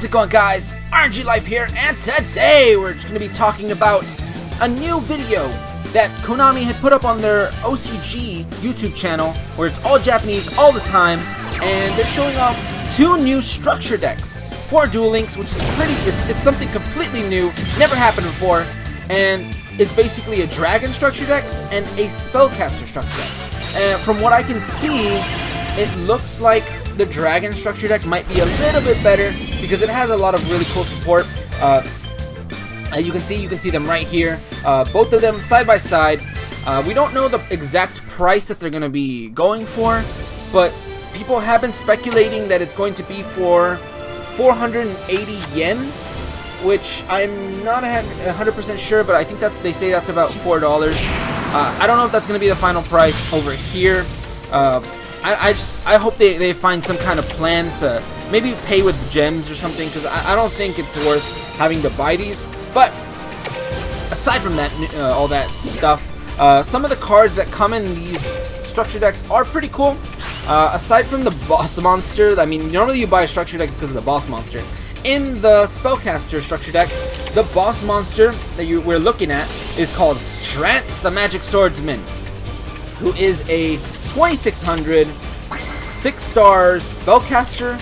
How's it going, guys? RNG Life here, and today we're going to be talking about a new video that Konami had put up on their OCG YouTube channel, where it's all Japanese all the time, and they're showing off two new structure decks for Duel Links, which is it's something completely new, never happened before, and it's basically a dragon structure deck and a spellcaster structure deck. And from what I can see, it looks like the dragon structure deck might be a little bit better because it has a lot of really cool support. You can see them right here, both of them side by side. We don't know the exact price that they're going to be going for, but people have been speculating that it's going to be for 480 yen, which I'm not 100% sure, but I think they say that's about $4. I don't know if that's going to be the final price over here. I hope they find some kind of plan to maybe pay with gems or something, because I don't think it's worth having to buy these. But aside from that, all that stuff, some of the cards that come in these structure decks are pretty cool. Aside from the boss monster, I mean, normally you buy a structure deck because of the boss monster. In the spellcaster structure deck, the boss monster that we're looking at is called Trance the Magic Swordsman, who is a 2600 6-star spellcaster.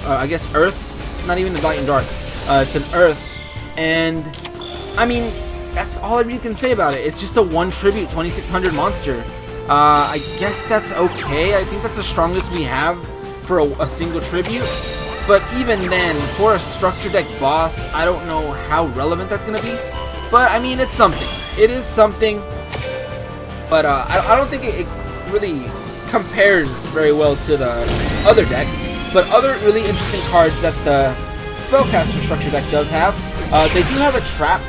I guess Earth, not even the Light and Dark. It's an Earth, and I mean, that's all I really can say about it. It's just a 1 tribute 2600 monster. I guess that's okay. I think that's the strongest we have for a single tribute. But even then, for a structure deck boss, I don't know how relevant that's going to be. But I mean, it's something. It is something. But I don't think it really compares very well to the other deck. But other really interesting cards that the spellcaster structure deck does have. They do have a trap.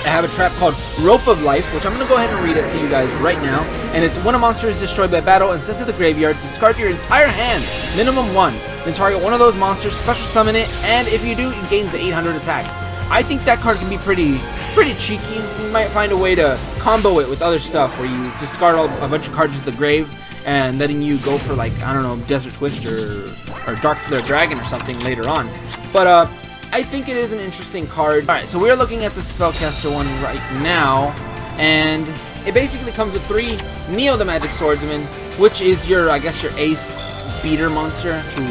I have a trap called Rope of Life, which I'm going to go ahead and read it to you guys right now. And it's: when a monster is destroyed by battle and sent to the graveyard, discard your entire hand, minimum 1. Then target one of those monsters, special summon it, and if you do, it gains the 800 attack. I think that card can be pretty cheeky. You might find a way to combo it with other stuff, where you discard a bunch of cards to the grave, and letting you go for, like, I don't know, Desert Twist or Dark Flare Dragon or something later on. But I think it is an interesting card. Alright, so we're looking at the spellcaster one right now, and it basically comes with 3 Neo the Magic Swordsman, which is your, I guess, your ace beater monster, who,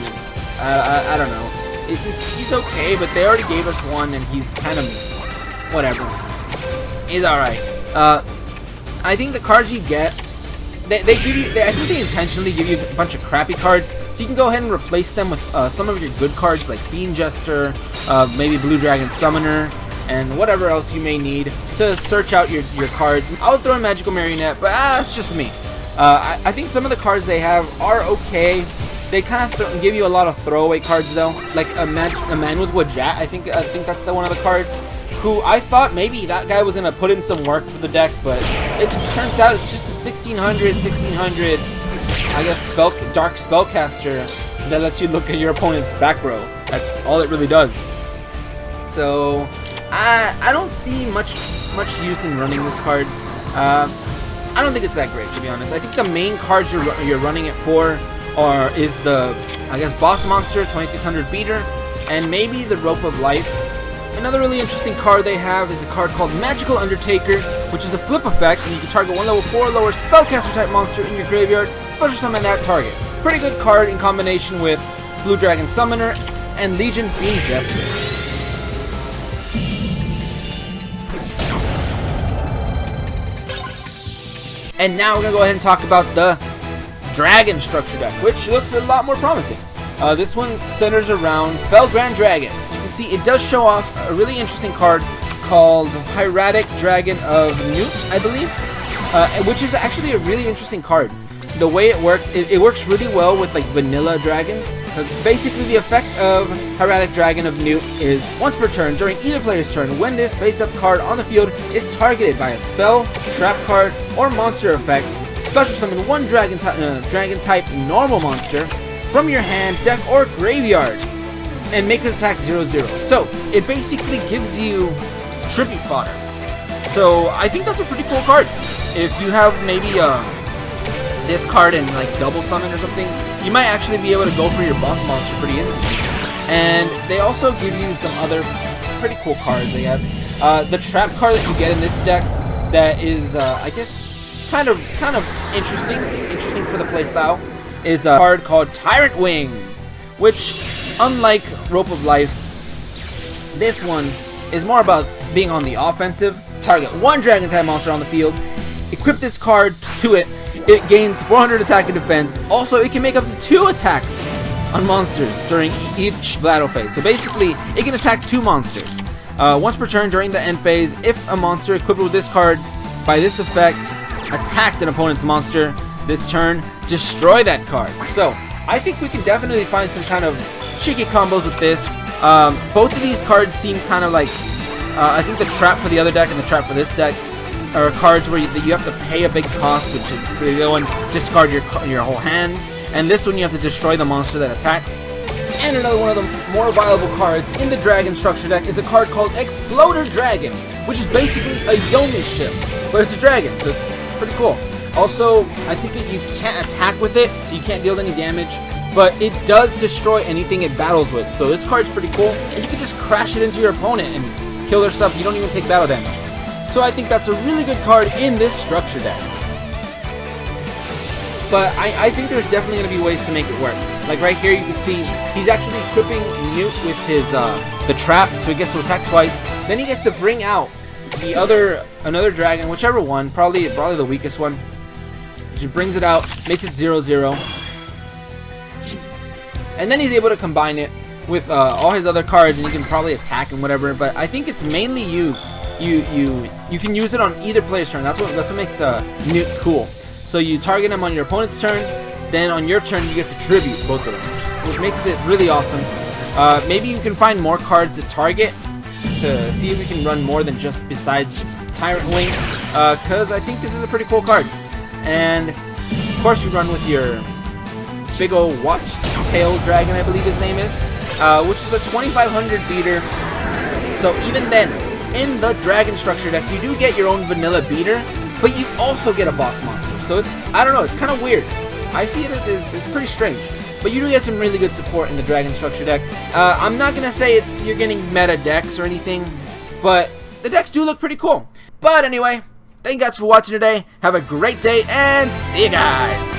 I don't know. He's okay, but they already gave us one, and he's kind of whatever. He's alright. I think the cards you get, they give you, I think they intentionally give you a bunch of crappy cards, so you can go ahead and replace them with some of your good cards, like Fiend Jester, maybe Blue Dragon Summoner, and whatever else you may need to search out your cards. I would throw in Magical Marionette, but that's just me. I think some of the cards they have are okay. They kind of give you a lot of throwaway cards, though, like a Man with Wajat. I think that's one of the cards, who I thought maybe that guy was gonna put in some work for the deck, but it turns out it's just a 1600, I guess, dark spellcaster that lets you look at your opponent's back row. That's all it really does. So I don't see much use in running this card. I don't think it's that great, to be honest. I think the main cards you're running it for is the, I guess, boss monster, 2600 beater, and maybe the Rope of Life. Another really interesting card they have is a card called Magical Undertaker, which is a flip effect, and you can target one level 4 or lower spellcaster type monster in your graveyard, special summon that target. Pretty good card in combination with Blue Dragon Summoner and Legion Fiend Jester. And now we're going to go ahead and talk about the Dragon structure deck, which looks a lot more promising. This one centers around Felgrand Dragon. As you can see, it does show off a really interesting card called Hieratic Dragon of Newt, I believe, which is actually a really interesting card. The way it works, it works really well with, like, vanilla dragons. Basically, the effect of Hieratic Dragon of Newt is once per turn, during either player's turn, when this face-up card on the field is targeted by a spell, trap card, or monster effect, special summon one dragon type normal monster from your hand, deck, or graveyard, and make it attack 0/0. So it basically gives you tribute fodder. So I think that's a pretty cool card. If you have maybe this card and, like, double summon or something, you might actually be able to go for your boss monster pretty instantly. And they also give you some other pretty cool cards, I guess. The trap card that you get in this deck that is, I guess, kind of interesting for the playstyle is a card called Tyrant Wing, which, unlike Rope of Life, this one is more about being on the offensive. Target one dragon type monster on the field, equip this card to it, it gains 400 attack and defense. Also, it can make up to 2 attacks on monsters during each battle phase. So basically, it can attack 2 monsters. Once per turn during the end phase, if a monster equipped with this card by this effect attacked an opponent's monster this turn, destroy that card. So, I think we can definitely find some kind of cheeky combos with this. Both of these cards seem kind of like, I think the trap for the other deck and the trap for this deck are cards where you have to pay a big cost, which is pretty good one, discard your whole hand. And this one you have to destroy the monster that attacks. And another one of the more viable cards in the Dragon structure deck is a card called Exploder Dragon, which is basically a Yomi ship, but it's a dragon, so it's pretty cool. Also, I think you can't attack with it, so you can't deal any damage, but it does destroy anything it battles with. So this card's pretty cool, and you can just crash it into your opponent and kill their stuff. You don't even take battle damage. So I think that's a really good card in this structure deck. But I think there's definitely going to be ways to make it work. Like right here, you can see he's actually equipping Newt with his the trap, so he gets to attack twice. Then he gets to bring out another dragon, whichever one, probably the weakest one. He brings it out, makes it 0/0, and then he's able to combine it with all his other cards, and you can probably attack and whatever. But I think it's mainly used. You can use it on either player's turn. That's what makes the Newt cool. So you target him on your opponent's turn, then on your turn you get to tribute both of them, which makes it really awesome. Maybe you can find more cards to target to see if we can run more than just besides Tyrant Wing, because I think this is a pretty cool card. And of course you run with your big old Watch Tail Dragon, I believe his name is, which is a 2500 beater. So even then, in the Dragon structure deck, you do get your own vanilla beater, but you also get a boss monster. So I don't know, it's kind of weird. I see it as it's pretty strange. But you do get some really good support in the Dragon structure deck. I'm not going to say you're getting meta decks or anything, but the decks do look pretty cool. But anyway, thank you guys for watching today. Have a great day, and see you guys!